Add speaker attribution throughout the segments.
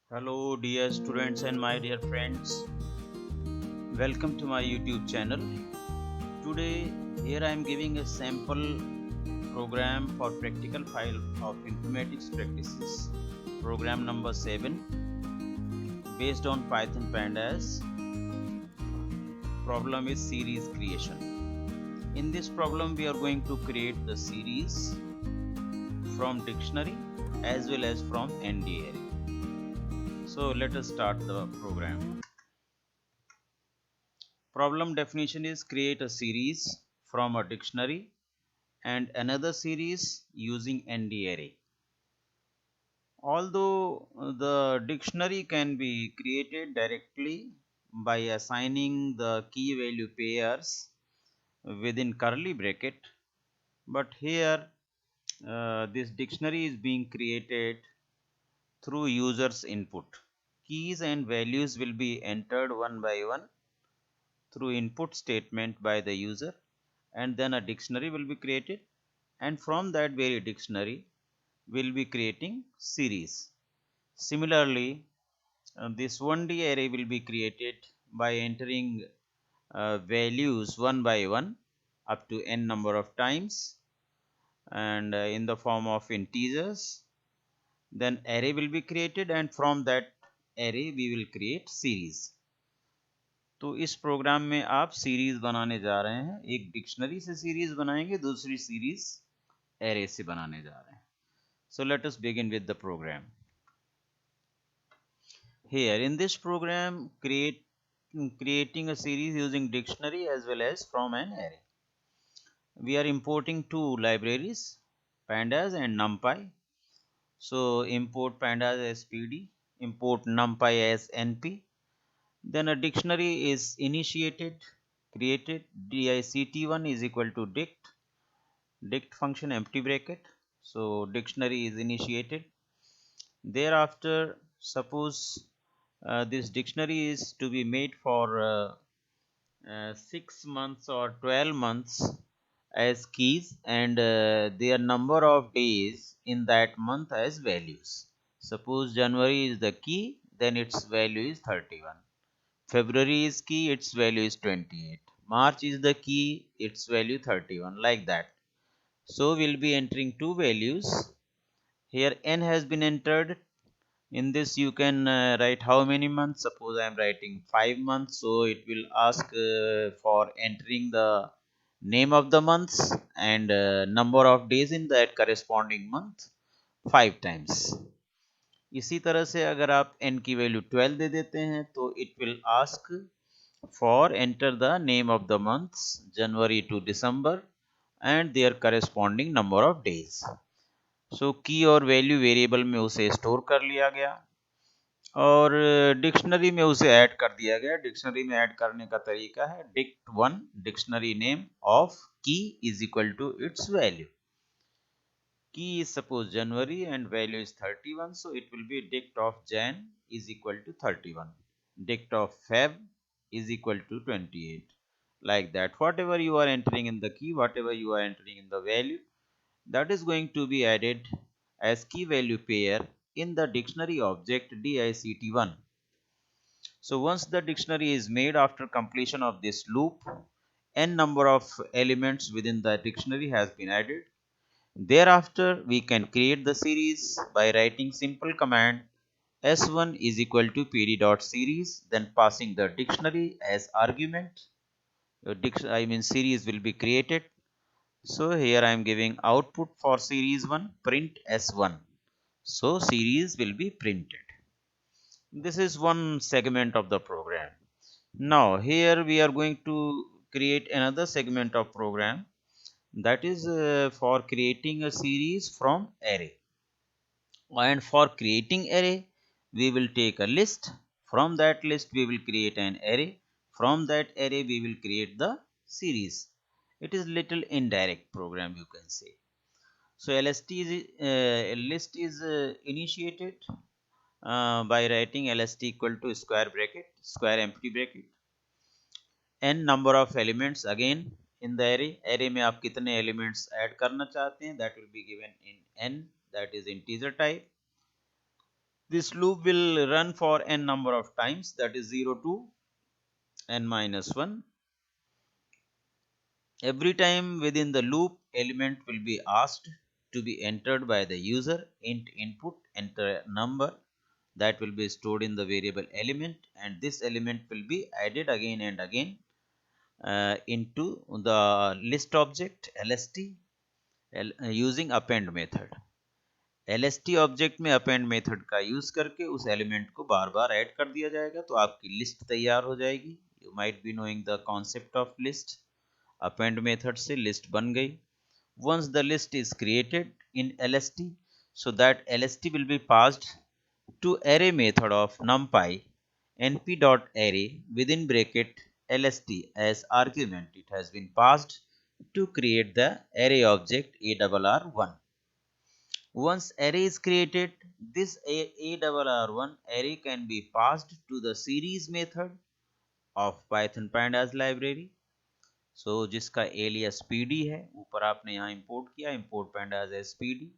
Speaker 1: Hello, dear students and my dear friends. Welcome to my YouTube channel. Today, here I am giving a sample program for practical file of informatics practices, program number 7, based on Python Pandas. Problem is series creation. In this problem, we are going to create the series from dictionary as well as from ND array. So let us start the program. Problem definition is create a series from a dictionary and another series using ND array. Although the dictionary can be created directly by assigning the key value pairs within curly bracket, but here this dictionary is being created through users input. Keys and values will be entered one by one through input statement by the user, and then a dictionary will be created, and from that very dictionary will be creating series. Similarly, this 1D array will be created by entering values one by one up to n number of times, and in the form of integers. Then array will be created, and from that array we will create series. तो इस programme में आप series बनाने जा रहे हैं, एक dictionary से सीरीज बनाएंगे, दूसरी सीरीज एरे से बनाने जा रहे हैं. So let us begin with the program. Here in this program, creating a series using dictionary as well as from an array. We are importing two libraries, pandas and numpy. So import pandas as pd, import numpy as np. Then a dictionary is initiated, created. Dict1 is equal to dict function empty bracket. So dictionary is initiated. Thereafter, suppose this dictionary is to be made for 6 months or 12 months as keys, and their number of days in that month as values. Suppose January is the key, then its value is 31. February is key, its value is 28. March is the key, its value 31, like that. So we'll be entering two values. Here n has been entered. In this you can write how many months. Suppose I am writing 5 months, so it will ask for entering the name of the months and number of days in that corresponding month 5 times. इसी तरह से अगर आप n की value 12 दे देते हैं तो it will ask for enter the name of the months January to December and their corresponding number of days. So की और वैल्यू वेरिएबल में उसे स्टोर कर लिया गया और डिक्शनरी में उसे ऐड कर दिया गया. डिक्शनरी में ऐड करने का तरीका है dict1 dictionary name of key is equal to its value. Key is suppose January and value is 31, so it will be dict of Jan is equal to 31. Dict of Feb is equal to 28. Like that, whatever you are entering in the key, whatever you are entering in the value, that is going to be added as key value pair in the dictionary object dict1. So once the dictionary is made after completion of this loop, n number of elements within the dictionary has been added. Thereafter, we can create the series by writing simple command s1 is equal to pd.series, then passing the dictionary as argument. Series will be created. So here I am giving output for series 1, print s1. So series will be printed. This is one segment of the program. Now here we are going to create another segment of program, that is for creating a series from array. And for creating array, we will take a list. From that list we will create an array. From that array we will create the series. It is little indirect program, you can say. So lst is list is initiated by writing lst equal to square bracket, square empty bracket, n number of elements again in the array. Array में आप कितने elements add करना चाहते हैं, that will be given in n, that is integer type. This loop will run for n number of times, that is 0 to n minus 1. Every time within the loop, element will be asked to be entered by the user. Int input, enter a number that will be stored in the variable element, and this element will be added again and again into the list object lst using append method. lst object में append method का use करके उस element को बार बार add कर दिया जाएगा, तो आपकी लिस्ट तैयार हो जाएगी. You might be knowing the concept of list. append method से लिस्ट बन गई. once the list is created in lst, so that lst will be passed to array method of numpy np.array within bracket lst as argument. It has been passed to create the array object arr1. Once array is created, this arr1 array can be passed to the series method of Python pandas library. So जिसका alias pd है, ऊपर आपने यहाँ import किया, import pandas as pd.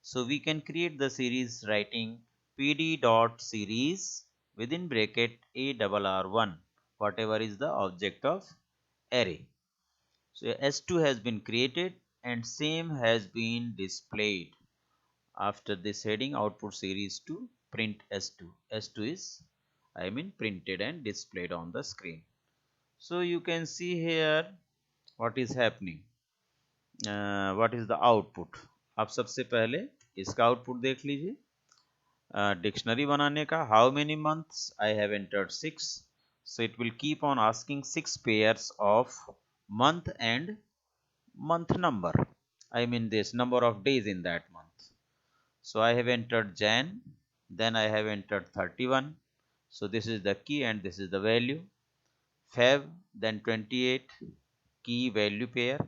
Speaker 1: So we can create the series writing pd.series within bracket arr1, whatever is the object of array. So s2 has been created and same has been displayed. After this heading, output series to print s2. s2 is printed and displayed on the screen. So you can see here what is happening. What is the output? आप सबसे पहले इसका output देख लीजिए. Dictionary बनाने का, how many months? I have entered 6. So it will keep on asking 6 pairs of month and month number. This number of days in that month. So I have entered Jan, then I have entered 31. So this is the key and this is the value. Feb, then 28, key value pair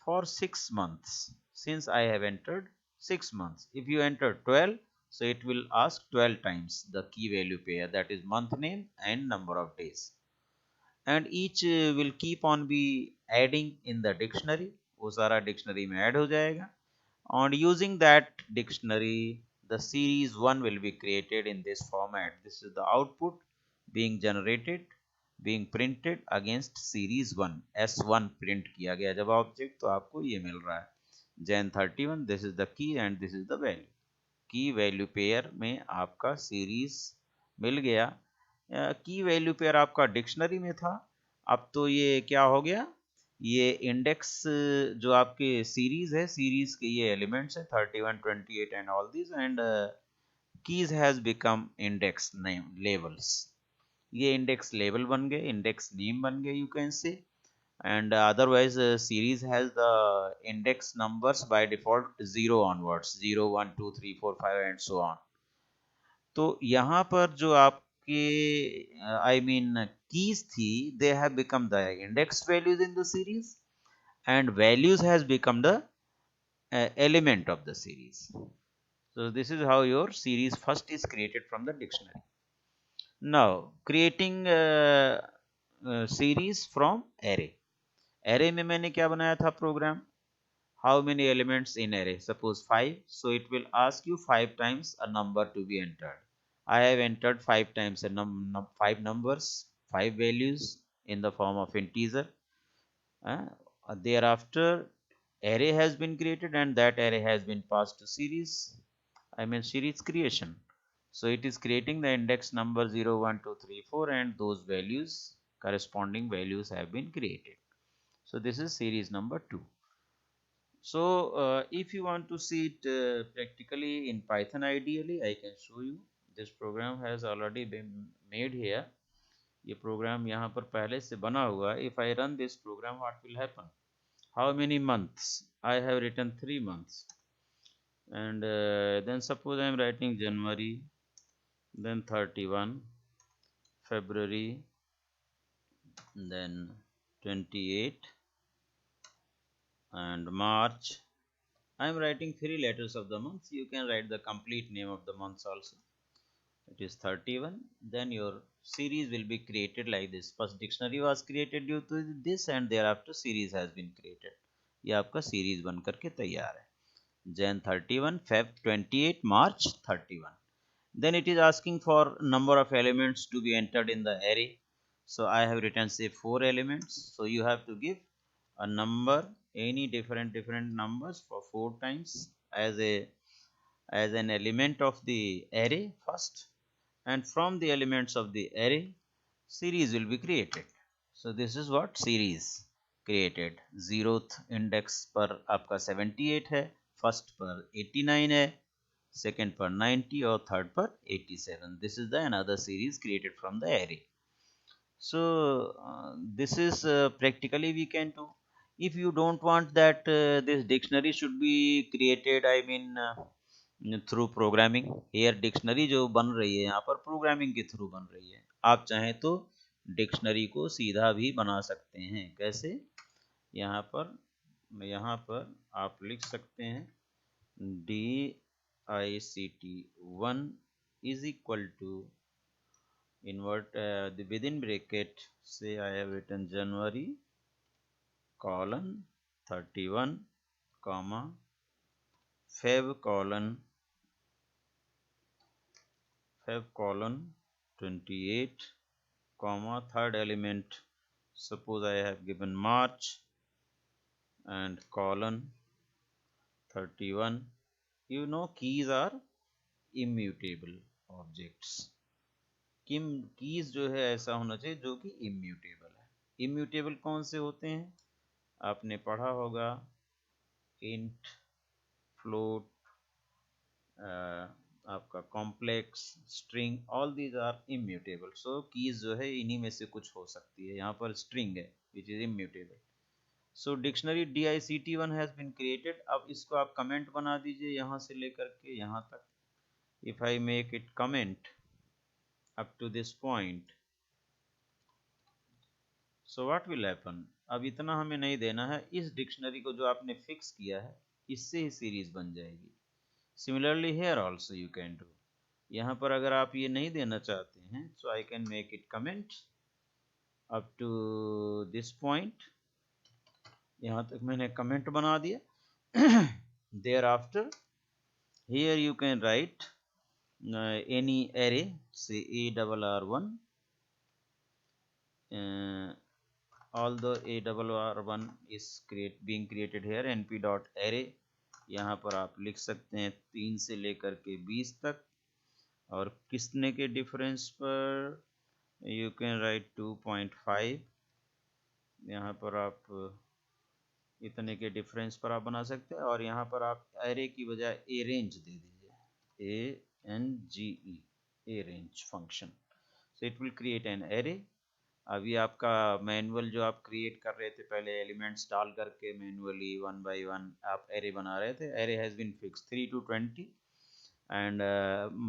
Speaker 1: for 6 months. Since I have entered 6 months. If you enter 12, so it will ask 12 times the key value pair, that is month name and number of days. And each will keep on be adding in the dictionary. वो सारा dictionary में add हो जाएगा. On using that dictionary, the series 1 will be created in this format. This is the output being generated, being printed against series 1. S1 print किया गया जब object, तो आपको ये मिल रहा है. Jan 31, this is the key and this is the value. Key value pair में आपका series मिल गया. Key value pair आपका dictionary में था. अब तो ये क्या हो गया? ये इंडेक्स जो आपके सीरीज है, सीरीज के ये एलिमेंट्स है 31, 28 and all this, and keys has become index name labels. ये इंडेक्स लेबल बन गए, इंडेक्स नेम बन गए, you can say. And otherwise series has the index numbers by default 0 onwards, 0 1 2 3 4 5 and so on. तो यहाँ पर जो आपके keys थी, they have become the index values in the series and values has become the element of the series. So this is how your series first is created from the dictionary. Now creating series from array. Array में मैंने क्या बनाया था program? How many elements in array? Suppose 5. So it will ask you 5 times a number to be entered. I have entered 5 times 5 numbers, 5 values in the form of integer. Thereafter array has been created and that array has been passed to series. Series creation. So it is creating the index number 0 1 2 3 4 and those values, corresponding values have been created. So this is series number 2. So if you want to see it practically in Python, ideally I can show you. This program has already been made here. ये program यहाँ पर पहले से बना हुआ है. If I run this program, what will happen? How many months? I have written 3 months. And then suppose I am writing January, then 31, February, then 28, and March. I am writing 3 letters of the months. You can write the complete name of the months also. It is 31. Then your series will be created like this. First dictionary was created due to this and thereafter series has been created. ये आपका series बनकर के तैयार है. Jan 31, Feb 28, March 31. Then it is asking for number of elements to be entered in the array. So I have written say 4 elements. So you have to give a number, any different numbers for 4 times as an element of the array first, and from the elements of the array series will be created. So this is what series created. 0th index पर आपका 78 है, first पर 89 है, second per 90 or third per 87. This is the another series created from the array. So this is practically we can do. If you don't want that this dictionary should be created, I mean through programming, here dictionary जो बन रही है यहाँ पर programming के through बन रही है. आप चाहें तो डिक्शनरी को सीधा भी बना सकते हैं. कैसे? यहाँ पर आप लिख सकते हैं dict1 is equal to invert the within bracket, say I have written January colon 31 comma Feb colon 28 comma third element, suppose I have given March and colon 31. You know keys are immutable objects. Keys जो है ऐसा होना चाहिए जो कि immutable है. Immutable कौन से होते हैं? आपने पढ़ा होगा इंट, फ्लोट, आपका complex, string, all these are immutable. So keys जो है इन्हीं में से कुछ हो सकती है. यहाँ पर स्ट्रिंग है which is immutable. So dictionary dict1 has been created. अब इसको आप कमेंट बना दीजिए यहाँ से लेकर के यहाँ तक. If I make it comment up to this point, so what will happen? अब इतना हमें नहीं देना है. इस डिक्शनरी को जो आपने फिक्स किया है इससे ही सीरीज बन जाएगी. Similarly here also you can do. यहाँ पर अगर आप ये नहीं देना चाहते हैं so I can make it comment up to this point. यहाँ तक मैंने कमेंट बना दिया. There after here you can write any array, say ARR1, although ARR1 is being created here, np.array. यहाँ पर आप लिख सकते हैं 3 से लेकर के 20 तक. और कितने के डिफरेंस पर? You can right 2.5. यहाँ पर आप इतने के डिफरेंस पर आप बना सकते हैं. और यहाँ पर आप एरे की बजाय ए रेंज दे दीजिए, ANGE, a range function. So it will create an array. अभी आपका मैनुअल जो आप क्रिएट कर रहे थे पहले एलिमेंट्स डाल करके मैनुअली 1 by 1 आप एरे बना रहे थे. Array has been fixed 3 to 20 and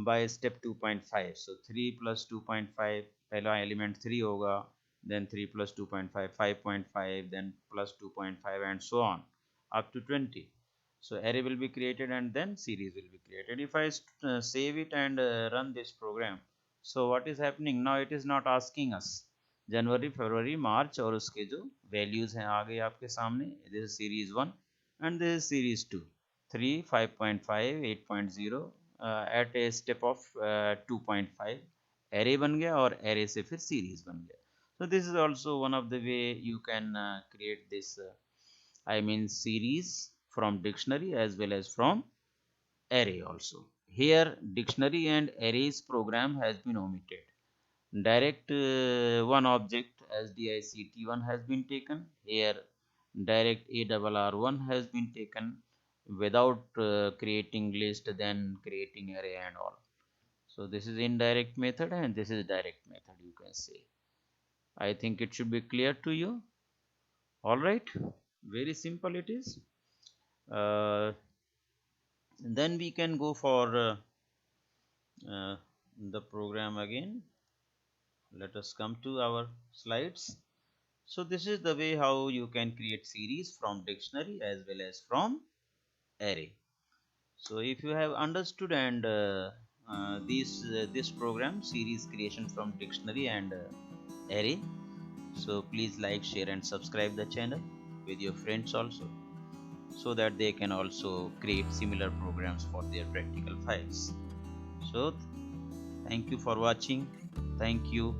Speaker 1: by step 2.5. so 3 plus 2.5, पहला एलिमेंट 3 होगा, then 3 plus 2.5 5.5, then plus 2.5 and so on up to 20. So array will be created and then series will be created. If I save it and run this program, so what is happening now? It is not asking us जनवरी, फरवरी, मार्च और उसके जो values हैं आ गए आपके सामने. This is series 1 and this is series 2. 3, 5.5, 8.0 at a step of 2.5 array बन गया और एरे से फिर सीरीज बन गया. So this is also one of the way you can create this I mean series from dictionary as well as from array also. Here dictionary and arrays program has been omitted. Direct one object as dict1 has been taken. Here direct ARR1 has been taken without creating list, then creating array and all. So this is indirect method and this is direct method, you can say. I think it should be clear to you. All right, very simple it is. Then we can go for the program again. Let us come to our slides. So this is the way how you can create series from dictionary as well as from array. So if you have understood and this program series creation from dictionary and array, so please like, share and subscribe the channel with your friends also, so that they can also create similar programs for their practical files. So Thank you for watching. Thank you.